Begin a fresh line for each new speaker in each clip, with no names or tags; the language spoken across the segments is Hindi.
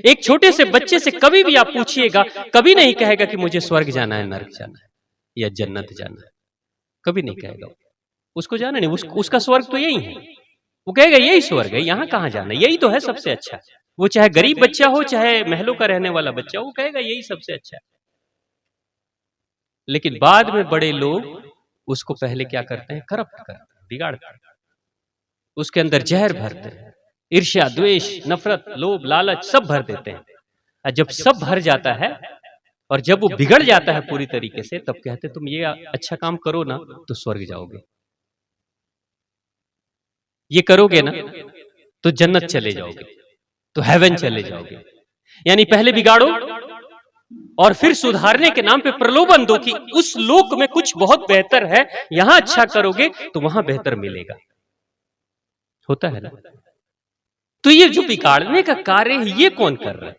एक छोटे से बच्चे से कभी भी आप पूछिएगा, कभी नहीं कहेगा कि मुझे स्वर्ग जाना है, नर्क जाना है या जन्नत जाना है, कभी नहीं कहेगा। उसको जाना नहीं, उसका स्वर्ग तो यही है। वो कहेगा यही स्वर्ग है, यहां कहां जाना, यही तो है सबसे अच्छा। वो चाहे गरीब बच्चा हो, चाहे महलों का रहने वाला बच्चा हो, वो कहेगा यही सबसे अच्छा है। लेकिन बाद में बड़े लोग उसको पहले क्या करते हैं, करप्ट करते हैं, बिगाड़ते हैं, उसके अंदर जहर भरते हैं, ईर्ष्या, द्वेष, नफरत, लोभ, लालच सब भर देते हैं। और जब सब भर जाता है और जब वो बिगड़ जाता है पूरी तरीके से, तब कहते तुम ये अच्छा काम करो ना तो स्वर्ग जाओगे, ये करोगे ना तो जन्नत चले जाओगे, तो हेवन चले जाओगे। यानी पहले बिगाड़ो और फिर सुधारने के नाम पे प्रलोभन दो कि उस लोक में कुछ बहुत बेहतर है, यहां अच्छा करोगे तो वहां बेहतर मिलेगा। होता है ना? तो ये जो बिगाड़ने का कार्य है, ये कौन कर रहा है?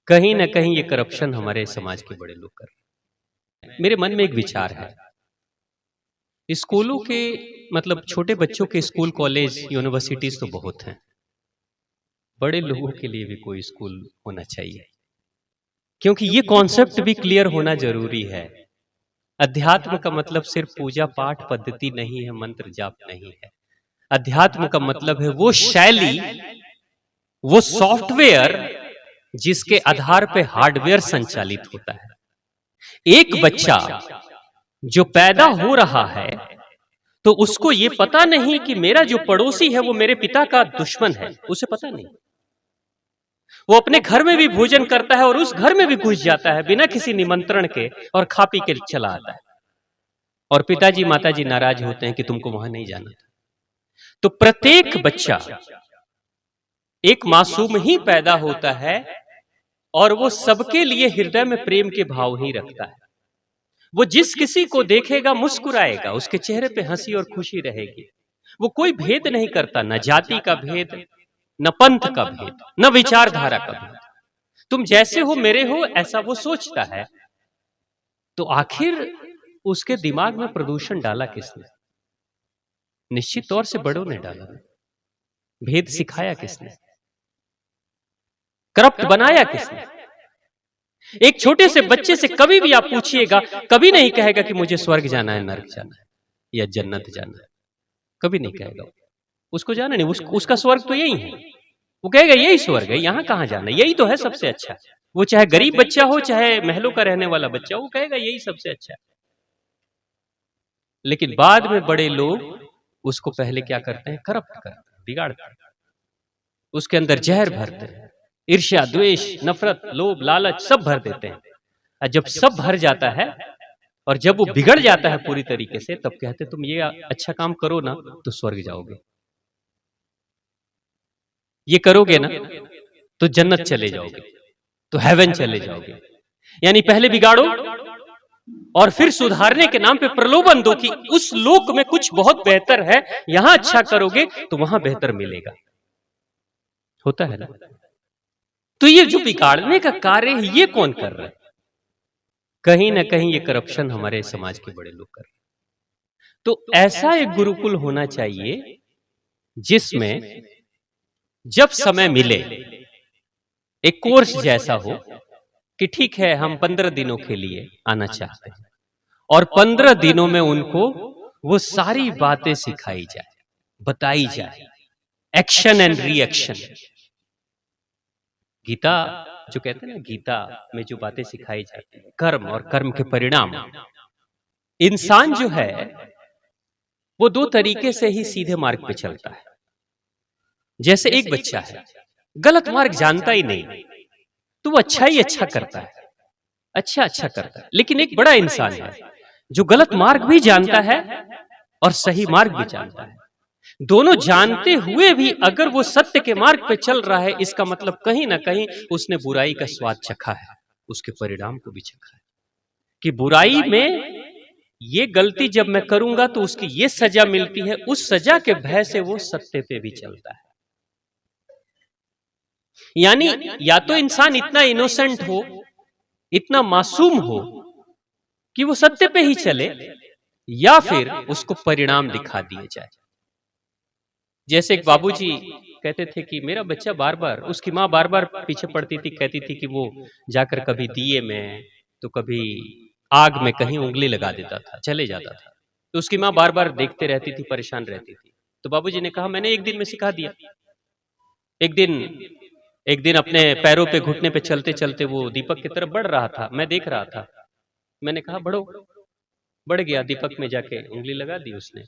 कहीं ना कहीं ये करप्शन हमारे समाज के बड़े लोग कर रहे हैं। मेरे मन में एक विचार है, स्कूलों के मतलब छोटे बच्चों के स्कूल, कॉलेज, यूनिवर्सिटीज तो बहुत हैं, बड़े लोगों के लिए भी कोई स्कूल होना चाहिए, क्योंकि ये कॉन्सेप्ट भी क्लियर होना जरूरी है। अध्यात्म का मतलब सिर्फ पूजा पाठ पद्धति नहीं है, मंत्र जाप नहीं है। अध्यात्म का मतलब है वो शैली, वो सॉफ्टवेयर जिसके आधार पे हार्डवेयर संचालित होता है। एक बच्चा जो पैदा हो रहा है तो उसको ये पता नहीं कि मेरा जो पड़ोसी है वो मेरे पिता का दुश्मन है, उसे पता नहीं। वो अपने घर में भी भोजन करता है और उस घर में भी घुस जाता है बिना किसी निमंत्रण के और खा पी के चला आता है, और पिताजी माताजी नाराज होते हैं कि तुमको वहां नहीं जाना। तो प्रत्येक बच्चा एक मासूम ही पैदा होता है और वो सबके लिए हृदय में प्रेम के भाव ही रखता है। वो जिस किसी को देखेगा मुस्कुराएगा, उसके चेहरे पे हंसी और खुशी रहेगी। वो कोई भेद नहीं करता, न जाति का भेद, न पंथ का भेद, न विचारधारा का भेद। तुम जैसे हो मेरे हो, ऐसा वो सोचता है। तो आखिर उसके दिमाग में प्रदूषण डाला किसने? निश्चित तौर से बड़ों ने डाला। भेद सिखाया किसने? करप्ट बनाया किसने? एक छोटे से बच्चे से कभी भी आप पूछिएगा, कभी नहीं कहेगा कि मुझे स्वर्ग जाना है, नर्क जाना है या जन्नत जाना है, कभी नहीं कहेगा। उसको जाना नहीं, उसका स्वर्ग तो यही है। वो कहेगा यही स्वर्ग है, यहां कहां जाना, यही तो है सबसे अच्छा। वो चाहे गरीब बच्चा हो, चाहे महलों का रहने वाला बच्चा हो, वो कहेगा यही सबसे अच्छा है। लेकिन बाद में बड़े लोग उसको पहले क्या करते हैं, करप्ट करते हैं, बिगाड़ते हैं, उसके अंदर जहर भरते हैं, ईर्ष्या, द्वेष, नफरत, लोभ, लालच सब भर देते हैं। और जब सब भर जाता है और जब वो बिगड़ जाता है पूरी तरीके से, तब कहते तुम ये अच्छा काम करो ना तो स्वर्ग जाओगे, ये करोगे ना तो जन्नत चले जाओगे, तो हेवन चले जाओगे। यानी पहले बिगाड़ो और फिर सुधारने के नाम पे प्रलोभन दो कि उस लोक में कुछ बहुत बेहतर है, यहां अच्छा करोगे तो वहां बेहतर मिलेगा। होता है ना? तो ये जो बिगाड़ने का कार्य है, ये कौन कर रहा है? कहीं ना कहीं ये करप्शन हमारे समाज के बड़े लोग कर रहे हैं। तो ऐसा एक गुरुकुल होना चाहिए जिसमें जब समय मिले एक कोर्स जैसा हो कि ठीक है हम 15 दिनों के लिए आना चाहते हैं, और 15 दिनों में उनको वो सारी बातें सिखाई जाए, बताई जाए, एक्शन एंड रिएक्शन। गीता जो कहते हैं ना, गीता में जो बातें सिखाई जाती है, कर्म और कर्म के परिणाम। इंसान जो है वो दो तरीके से ही सीधे मार्ग पे चलता है। जैसे एक बच्चा है, गलत मार्ग जानता ही नहीं, तो वो अच्छा ही अच्छा करता है, अच्छा करता है। लेकिन एक बड़ा इंसान है जो गलत मार्ग भी जानता है और सही मार्ग भी जानता है। दोनों जानते हुए भी अगर वो सत्य के मार्ग पे चल रहा है, इसका मतलब कहीं ना कहीं उसने बुराई का स्वाद चखा है, उसके परिणाम को भी चखा है कि बुराई में ये गलती जब मैं करूंगा तो उसकी ये सजा मिलती है। उस सजा के भय से वो सत्य पे भी चलता है। यानी या तो इंसान इतना इनोसेंट हो, इतना मासूम हो कि वो सत्य पे ही चले, या फिर उसको परिणाम दिखा दिए जाए। जैसे एक बाबूजी कहते थे कि मेरा बच्चा बार बार, उसकी माँ बार बार पीछे पड़ती थी, कहती थी कि वो जाकर कभी दिए में तो कभी आग में कहीं उंगली लगा देता था, चले जाता था। तो उसकी माँ बार बार देखते रहती थी, परेशान रहती थी। तो बाबूजी ने कहा मैंने एक दिन में सिखा दिया। एक दिन अपने पैरों पे, घुटने पे चलते चलते वो दीपक की तरफ बढ़ रहा था, मैं देख रहा था। मैंने कहा बढ़ो, बढ़ गया, दीपक में जाके उंगली लगा दी उसने।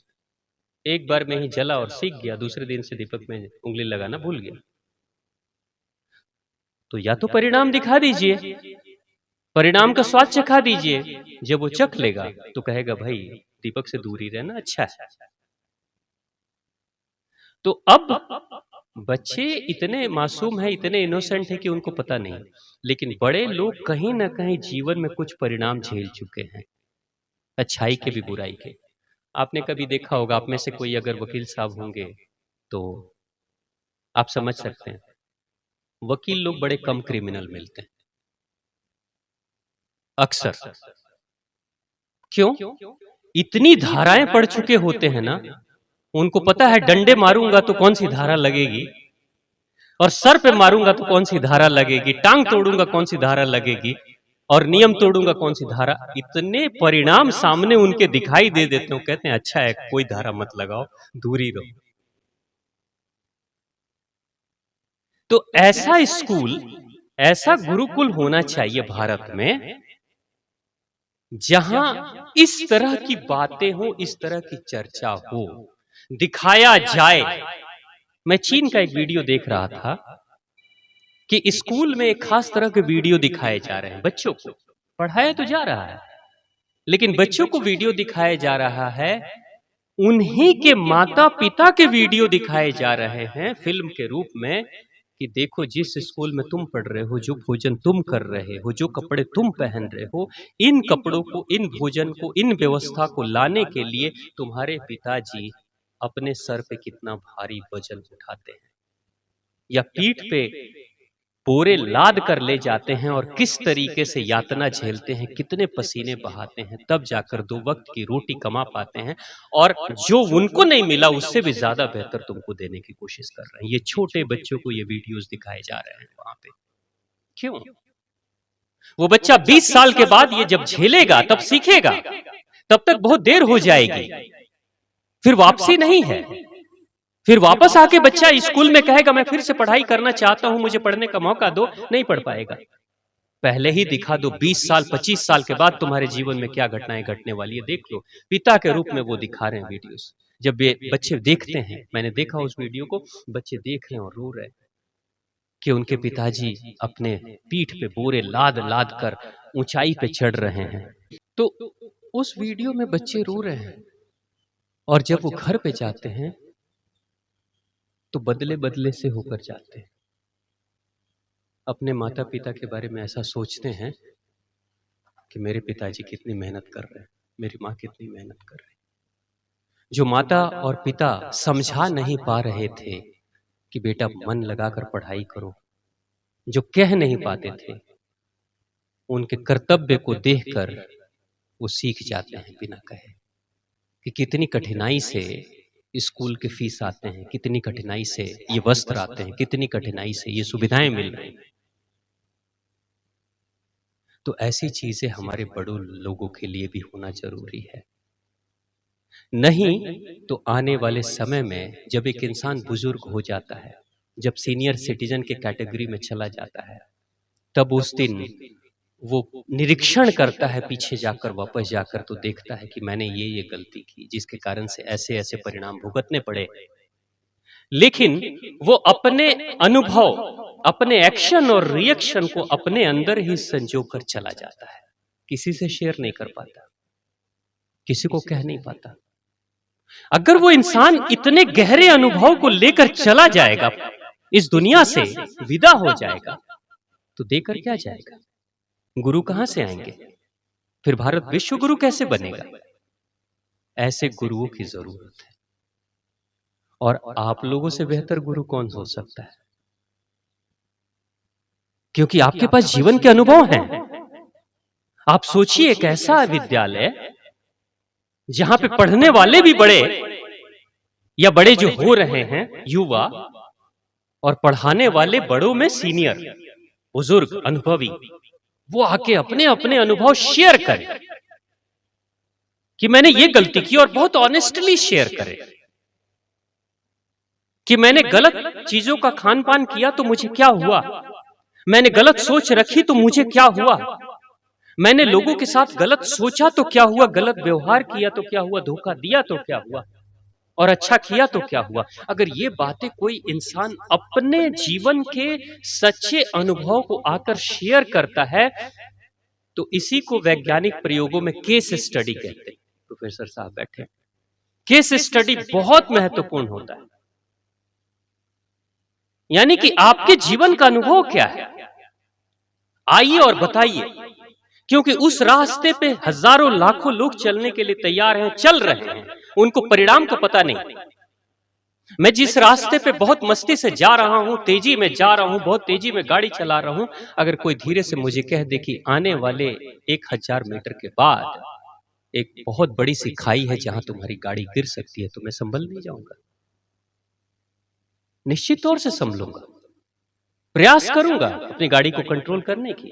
एक बार में ही जला और सीख गया, दूसरे दिन से दीपक में उंगली लगाना भूल गया। तो या तो परिणाम दिखा दीजिए, परिणाम का स्वाद चखा दीजिए। जब वो चख लेगा तो कहेगा भाई दीपक से दूर ही रहना अच्छा है। तो अब बच्चे इतने मासूम हैं, इतने इनोसेंट हैं कि उनको पता नहीं, लेकिन बड़े लोग कहीं ना कहीं जीवन में कुछ परिणाम झेल चुके हैं, अच्छाई के भी बुराई के। आपने कभी देखा होगा, आप में से कोई अगर वकील साहब होंगे तो आप समझ सकते हैं, वकील लोग बड़े कम क्रिमिनल मिलते हैं अक्सर। क्यों? इतनी धाराएं पढ़ चुके होते हैं ना, उनको पता है डंडे मारूंगा तो कौन सी धारा लगेगी, और सर पे मारूंगा तो कौन सी धारा लगेगी, टांग तोड़ूंगा कौन सी धारा लगेगी, और नियम तोड़ूंगा कौन सी धारा। इतने परिणाम सामने उनके दिखाई दे देते हो, कहते हैं अच्छा है कोई धारा मत लगाओ, दूरी रहो। तो ऐसा स्कूल, ऐसा गुरुकुल होना चाहिए भारत में, जहां इस तरह की बातें हो, इस तरह की चर्चा हो, दिखाया जाए। मैं चीन का एक वीडियो देख रहा था कि स्कूल में एक खास तरह के वीडियो दिखाए जा रहे हैं, बच्चों को पढ़ाया तो जा रहा है, लेकिन बच्चों को वीडियो दिखाया जा रहा है, उन्हीं के माता पिता के वीडियो दिखाए जा रहे हैं फिल्म के रूप में, कि देखो जिस स्कूल में तुम पढ़ रहे हो, जो भोजन तुम कर रहे हो, जो कपड़े तुम पहन रहे हो, इन कपड़ों को, इन भोजन को, इन व्यवस्था को लाने के लिए तुम्हारे पिताजी अपने सर पे कितना भारी वजन उठाते हैं, या पीठ पे बोरे लाद कर ले जाते हैं, और किस तरीके से यातना झेलते हैं, कितने पसीने बहाते हैं, तब जाकर 2 वक्त की रोटी कमा पाते हैं, और जो उनको नहीं मिला उससे भी ज्यादा बेहतर तुमको देने की कोशिश कर रहे हैं। ये छोटे बच्चों को ये वीडियोस दिखाए जा रहे हैं वहां पे। क्यों? वो बच्चा 20 साल के बाद ये जब झेलेगा तब सीखेगा, तब तक बहुत देर हो जाएगी, फिर वापसी नहीं है। फिर वापस आके बच्चा स्कूल में कहेगा मैं फिर से पढ़ाई करना चाहता हूं, मुझे पढ़ने का मौका दो, नहीं पढ़ पाएगा। पहले ही दिखा दो, 20 साल 25 साल के बाद तुम्हारे जीवन में क्या घटनाएं घटने वाली है, देख लो। पिता के रूप में वो दिखा रहे हैं वीडियोस। जब बच्चे देखते हैं, मैंने देखा उस वीडियो को, बच्चे देख रहे हैं और रो रहे हैं कि उनके पिताजी अपने पीठ पे बोरे लाद लाद कर ऊंचाई पे चढ़ रहे हैं। तो उस वीडियो में बच्चे रो रहे हैं, और जब वो घर पे जाते हैं तो बदले बदले से होकर जाते हैं। अपने माता पिता के बारे में ऐसा सोचते हैं कि मेरे पिताजी कितनी मेहनत कर रहे हैं, मेरी माँ कितनी मेहनत कर रही है। जो माता और पिता समझा नहीं पा रहे थे कि बेटा मन लगाकर पढ़ाई करो, जो कह नहीं पाते थे, उनके कर्तव्य को देखकर वो सीख जाते हैं बिना कहे कि कितनी कठिनाई से स्कूल के फीस आते हैं, कितनी कठिनाई से ये वस्त्र आते हैं, कितनी कठिनाई से ये सुविधाएं मिल रही हैं। तो ऐसी चीजें हमारे बड़ों लोगों के लिए भी होना जरूरी है। नहीं तो आने वाले समय में जब एक इंसान बुजुर्ग हो जाता है, जब सीनियर सिटीजन के कैटेगरी में चला जाता है, तब उस दिन वो निरीक्षण करता है पीछे जाकर, वापस जाकर, तो देखता है कि मैंने ये गलती की जिसके कारण से ऐसे ऐसे परिणाम भुगतने पड़े। लेकिन वो अपने अनुभव, अपने एक्शन और रिएक्शन को अपने अंदर ही संजो कर चला जाता है, किसी से शेयर नहीं कर पाता, किसी को कह नहीं पाता। अगर वो इंसान इतने गहरे अनुभव को लेकर चला जाएगा, इस दुनिया से विदा हो जाएगा, तो देकर क्या जाएगा? गुरु कहां से आएंगे? फिर भारत विश्व गुरु कैसे बनेगा? ऐसे गुरुओं की जरूरत है, और आप लोगों से बेहतर गुरु कौन हो सकता है? क्योंकि आपके पास जीवन के अनुभव हैं। आप सोचिए एक ऐसा विद्यालय जहां पे पढ़ने वाले भी बड़े या बड़े जो हो रहे हैं युवा, और पढ़ाने वाले बड़ों में सीनियर, बुजुर्ग, अनुभवी, वो आके अपने अपने अनुभव शेयर करें कि मैंने ये गलती की, और बहुत ऑनेस्टली शेयर करें कि मैंने गलत चीजों का खान पान किया तो मुझे क्या हुआ, मैंने गलत सोच रखी तो मुझे क्या हुआ, मैंने लोगों के साथ गलत सोचा तो क्या हुआ, गलत व्यवहार किया तो क्या हुआ, धोखा दिया तो क्या हुआ, और अच्छा किया तो क्या हुआ। अगर ये बातें कोई इंसान अपने जीवन के सच्चे अनुभव को आकर शेयर करता है तो इसी को वैज्ञानिक प्रयोगों में केस स्टडी कहते हैं। प्रोफेसर साहब बैठे। केस स्टडी बहुत महत्वपूर्ण होता है, यानी कि आपके जीवन का अनुभव क्या है, आइए और बताइए, क्योंकि उस रास्ते पे हजारों लाखों लोग चलने के लिए तैयार हैं, चल रहे हैं, उनको परिणाम का पता नहीं। मैं जिस रास्ते पे बहुत मस्ती से जा रहा हूं, तेजी में जा रहा हूं, बहुत तेजी में गाड़ी चला रहा हूं, अगर कोई धीरे से मुझे कह दे कि आने वाले 1000 मीटर के बाद एक बहुत बड़ी सी खाई है जहां तुम्हारी गाड़ी गिर सकती है, तो मैं संभल नहीं जाऊंगा, निश्चित तौर से संभलूंगा, प्रयास करूंगा अपनी गाड़ी को कंट्रोल करने की।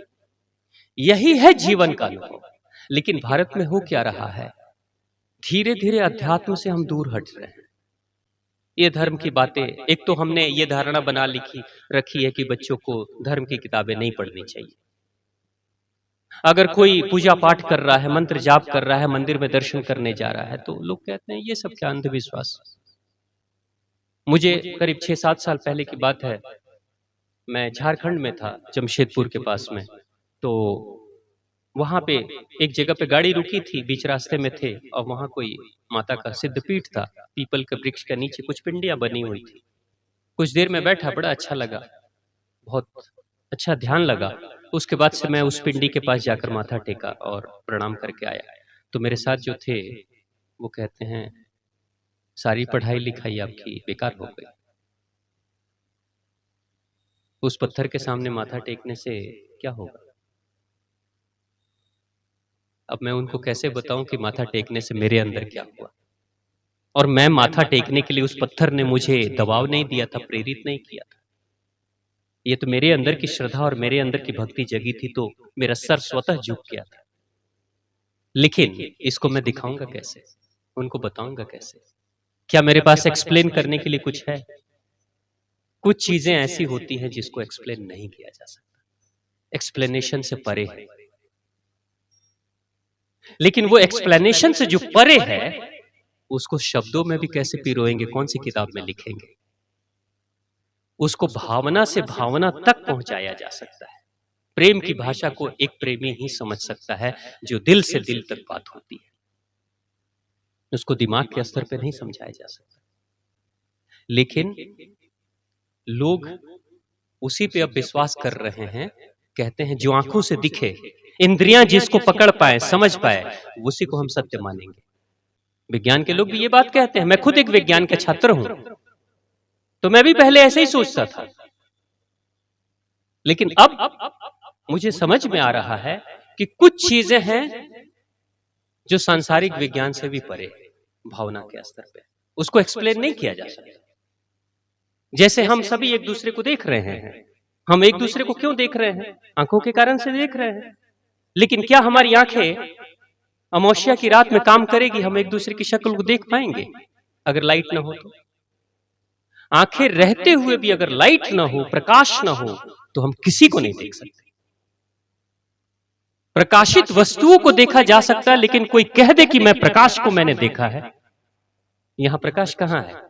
यही है जीवन का अनुभव। लेकिन भारत में हो क्या रहा है, धीरे धीरे अध्यात्म से हम दूर हट रहे हैं। ये धर्म की बातें, एक तो हमने ये धारणा बना रखी है कि बच्चों को धर्म की किताबें नहीं पढ़नी चाहिए। अगर कोई पूजा पाठ कर रहा है, मंत्र जाप कर रहा है, मंदिर में दर्शन करने जा रहा है, तो लोग कहते हैं ये सब क्या अंधविश्वास। मुझे करीब 6-7 साल पहले की बात है, मैं झारखंड में था, जमशेदपुर के पास में, तो वहां पे एक जगह पे गाड़ी रुकी थी, बीच रास्ते में थे, और वहां कोई माता का सिद्धपीठ था, पीपल के वृक्ष के नीचे कुछ पिंडियां बनी हुई थी। कुछ देर में बैठा, बड़ा अच्छा लगा, बहुत अच्छा ध्यान लगा। उसके बाद से मैं उस पिंडी के पास जाकर माथा टेका और प्रणाम करके आया। तो मेरे साथ जो थे वो कहते हैं सारी पढ़ाई लिखाई आपकी बेकार हो गई, उस पत्थर के सामने माथा टेकने से क्या होगा। अब मैं उनको कैसे बताऊं कि माथा टेकने से मेरे अंदर क्या हुआ, और मैं माथा टेकने के लिए उस पत्थर ने मुझे दबाव नहीं दिया था, प्रेरित नहीं किया था, ये तो मेरे अंदर की श्रद्धा और मेरे अंदर की भक्ति जगी थी, तो मेरा सर स्वतः झुक गया था। लेकिन इसको मैं दिखाऊंगा कैसे, उनको बताऊंगा कैसे, क्या मेरे पास एक्सप्लेन करने के लिए कुछ है? कुछ चीजें ऐसी होती हैं जिसको एक्सप्लेन नहीं किया जा सकता, एक्सप्लेनेशन से परे है। लेकिन वो एक्सप्लेनेशन से जो परे है उसको शब्दों में भी कैसे पिरोएंगे, कौन सी किताब में लिखेंगे, उसको भावना से भावना तक पहुंचाया जा सकता है। प्रेम की भाषा को एक प्रेमी ही समझ सकता है, जो दिल से दिल तक बात होती है, उसको दिमाग के स्तर पे नहीं समझाया जा सकता। लेकिन लोग उसी पे अब विश्वास कर रहे हैं, कहते हैं जो आंखों से दिखे, इंद्रियां जिसको पकड़ पाए, समझ पाए, उसी को हम सत्य मानेंगे। विज्ञान के लोग भी ये बात कहते हैं, मैं खुद एक विज्ञान का छात्र हूं, तो मैं भी पहले ऐसे ही सोचता था, लेकिन अब मुझे समझ में आ रहा है कि कुछ चीजें हैं जो सांसारिक विज्ञान से भी परे है, भावना के स्तर पे, उसको एक्सप्लेन नहीं किया जा सकता। जैसे हम सभी एक दूसरे को देख रहे हैं, हम एक दूसरे को क्यों देख रहे हैं? आंखों के कारण से देख रहे हैं। लेकिन क्या हमारी आंखें अमावस्या की रात में काम करेगी, हम एक दूसरे की शक्ल को देख पाएंगे अगर लाइट ना हो तो? आंखें रहते हुए भी अगर लाइट ना हो, प्रकाश ना हो, तो हम किसी को नहीं देख सकते। प्रकाशित वस्तुओं को देखा जा सकता है, लेकिन कोई कह दे कि मैं प्रकाश को मैंने देखा है, यहां प्रकाश कहां है?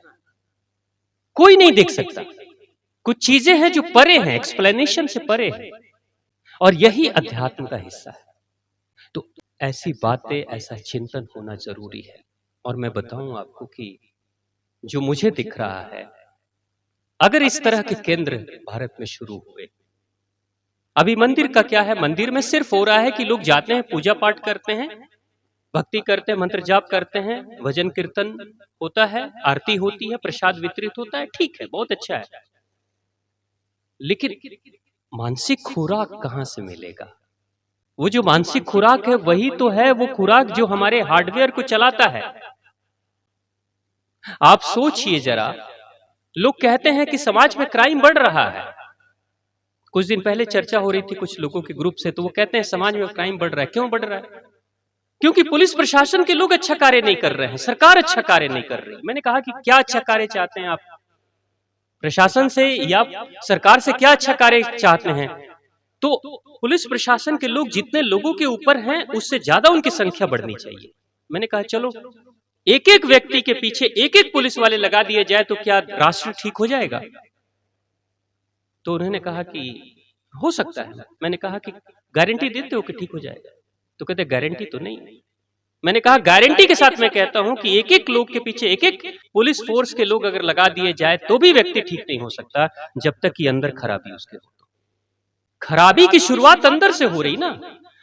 कोई नहीं देख सकता। कुछ चीजें हैं जो परे हैं, एक्सप्लेनेशन से परे है, और यही अध्यात्म का हिस्सा है। तो ऐसी बातें, ऐसा चिंतन होना जरूरी है। और मैं बताऊं आपको कि जो मुझे दिख रहा है, अगर इस तरह के केंद्र भारत में शुरू हुए, अभी मंदिर का क्या है, मंदिर में सिर्फ हो रहा है कि लोग जाते हैं, पूजा पाठ करते हैं, भक्ति करते हैं, मंत्र जाप करते हैं, भजन कीर्तन होता है, आरती होती है, प्रसाद वितरित होता है, ठीक है, बहुत अच्छा है। लेकिन मानसिक खुराक कहां से मिलेगा? वो जो मानसिक खुराक है वही तो है वो खुराक जो हमारे हार्डवेयर को चलाता है। आप सोचिए जरा, लोग कहते हैं कि समाज में क्राइम बढ़ रहा है। कुछ दिन पहले चर्चा हो रही थी कुछ लोगों के ग्रुप से, तो वो कहते हैं समाज में क्राइम बढ़ रहा है। क्यों बढ़ रहा है? क्योंकि पुलिस प्रशासन के लोग अच्छा कार्य नहीं कर रहे हैं, सरकार अच्छा कार्य नहीं कर रही। मैंने कहा कि क्या अच्छा कार्य चाहते हैं आप प्रशासन से या सरकार से? क्या अच्छा कार्य चाहते हैं? तो पुलिस प्रशासन के लोग जितने लोगों के ऊपर हैं उससे ज्यादा उनकी संख्या बढ़नी चाहिए। मैंने कहा चलो एक एक व्यक्ति के पीछे एक एक पुलिस वाले लगा दिए जाए तो क्या राष्ट्र ठीक हो जाएगा? तो उन्होंने कहा कि हो सकता है। मैंने कहा कि गारंटी देते हो कि ठीक हो जाएगा? तो कहते गारंटी तो नहीं। मैंने कहा गारंटी के साथ मैं कहता हूं कि एक एक लोग के पीछे एक एक पुलिस फोर्स के लोग अगर लगा दिए जाए तो भी व्यक्ति ठीक नहीं हो सकता जब तक कि अंदर खराबी उसके हो। खराबी की शुरुआत अंदर से हो रही ना।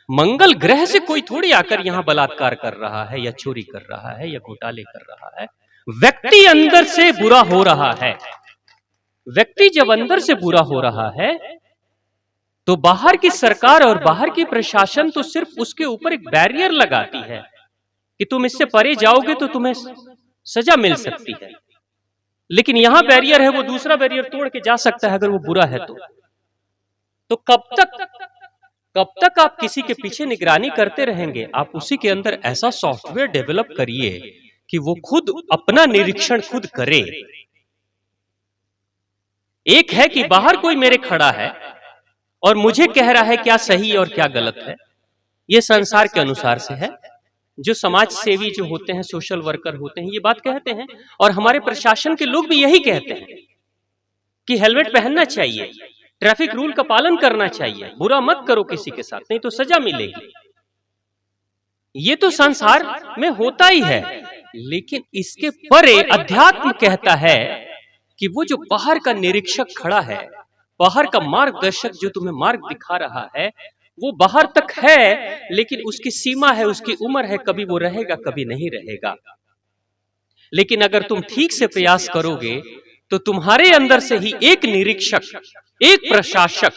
मंगल ग्रह से कोई थोड़ी आकर यहां बलात्कार कर रहा है या चोरी कर रहा है या घोटाले कर रहा है। व्यक्ति अंदर से बुरा हो रहा है। व्यक्ति जब अंदर से बुरा हो रहा है तो बाहर की सरकार और बाहर की प्रशासन तो सिर्फ उसके ऊपर एक बैरियर लगाती है कि तुम इससे परे जाओगे तो तुम्हें सजा मिल सकती है, लेकिन यहां बैरियर है, वो दूसरा बैरियर तोड़ के जा सकता है अगर वो बुरा है तो कब तक आप किसी के पीछे निगरानी करते रहेंगे? आप उसी के अंदर ऐसा सॉफ्टवेयर डेवलप करिए कि वो खुद अपना निरीक्षण खुद करे। एक है कि बाहर कोई मेरे खड़ा है और मुझे कह रहा है क्या सही और क्या गलत है, ये संसार के अनुसार से है। जो समाज सेवी जो होते हैं, सोशल वर्कर होते हैं, ये बात कहते हैं और हमारे प्रशासन के लोग भी यही कहते हैं कि हेलमेट पहनना चाहिए, ट्रैफिक रूल का पालन करना चाहिए, बुरा मत करो किसी के साथ नहीं तो सजा मिलेगी। ये तो संसार में होता ही है, लेकिन इसके परे अध्यात्म कहता है कि वो जो बाहर का निरीक्षक खड़ा है, बाहर का मार्गदर्शक जो तुम्हें मार्ग दिखा रहा है, वो बाहर तक है लेकिन उसकी सीमा है, उसकी उम्र है, कभी वो रहेगा कभी नहीं रहेगा। लेकिन अगर तुम ठीक से प्रयास करोगे तो तुम्हारे अंदर से ही एक निरीक्षक, एक प्रशासक,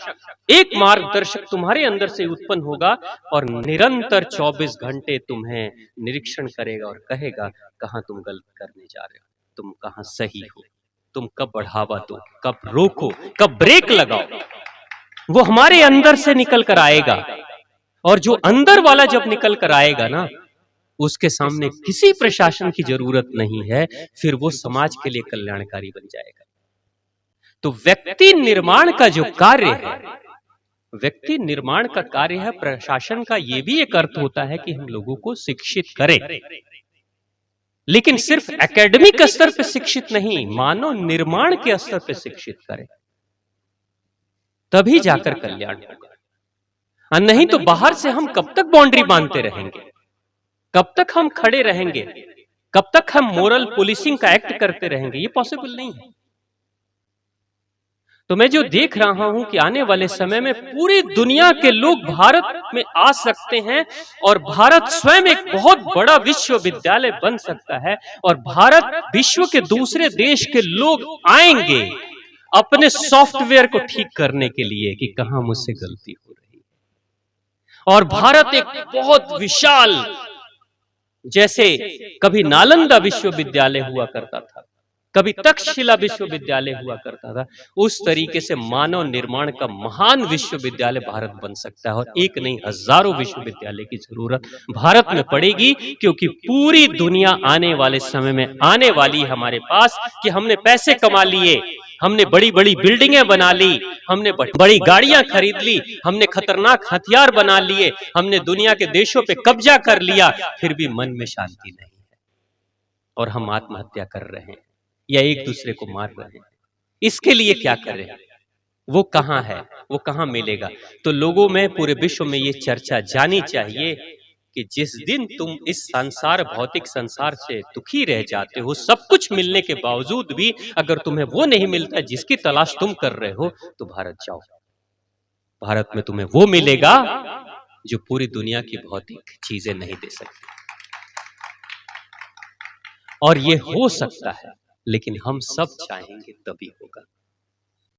एक मार्गदर्शक तुम्हारे अंदर से उत्पन्न होगा और निरंतर 24 घंटे तुम्हें निरीक्षण करेगा और कहेगा कहां तुम गलत करने जा रहे हो, तुम कहां सही हो, तुम कब बढ़ावा दो, कब रोको, कब ब्रेक लगाओ। वो हमारे अंदर से निकल कर आएगा और जो अंदर वाला जब निकल कर आएगा ना, उसके सामने किसी प्रशासन की जरूरत नहीं है, फिर वो समाज के लिए कल्याणकारी बन जाएगा। तो व्यक्ति निर्माण का जो कार्य है, व्यक्ति निर्माण का कार्य है प्रशासन का, ये भी एक अर्थ होता है कि हम लोगों को शिक्षित करें, लेकिन सिर्फ एकेडमिक स्तर पर शिक्षित नहीं, मानव निर्माण के स्तर पर शिक्षित करें, तभी जाकर कल्याण होगा। नहीं तो बाहर से हम कब तक बाउंड्री बांधते रहेंगे, कब तक हम खड़े रहेंगे, कब तक हम मोरल पुलिसिंग का एक्ट करते रहेंगे? ये पॉसिबल नहीं है। तो मैं जो देख रहा हूं कि आने वाले समय में पूरी दुनिया के लोग भारत में आ सकते हैं और भारत स्वयं एक बहुत बड़ा विश्वविद्यालय बन सकता है और भारत विश्व के दूसरे देश के लोग आएंगे अपने सॉफ्टवेयर को ठीक करने के लिए कि कहां मुझसे गलती हो रही है। और भारत एक बहुत विशाल, जैसे कभी नालंदा विश्वविद्यालय हुआ करता था, कभी तक्षशिला विश्वविद्यालय हुआ करता था, उस तरीके से मानव निर्माण का महान विश्वविद्यालय भारत बन सकता है। और एक नहीं, हजारों विश्वविद्यालय की जरूरत भारत में पड़ेगी, क्योंकि पूरी दुनिया आने वाले समय में आने वाली हमारे पास कि हमने पैसे कमा लिए, हमने बड़ी बड़ी बिल्डिंगें बना ली, हमने बड़ी गाड़ियां खरीद ली, हमने खतरनाक हथियार बना लिए, हमने दुनिया के देशों पे कब्जा कर लिया, फिर भी मन में शांति नहीं है और हम आत्महत्या कर रहे हैं या एक दूसरे को मार रहे हैं। इसके लिए क्या करें? वो कहां है, वो कहां मिलेगा? तो लोगों में, पूरे विश्व में ये चर्चा जानी चाहिए कि जिस दिन तुम इस संसार, भौतिक संसार से दुखी रह जाते हो, सब कुछ मिलने के बावजूद भी अगर तुम्हें वो नहीं मिलता जिसकी तलाश तुम कर रहे हो, तो भारत जाओ। भारत में तुम्हें वो मिलेगा जो पूरी दुनिया की भौतिक चीजें नहीं दे सकती। और ये हो सकता है, लेकिन हम सब चाहेंगे तभी होगा।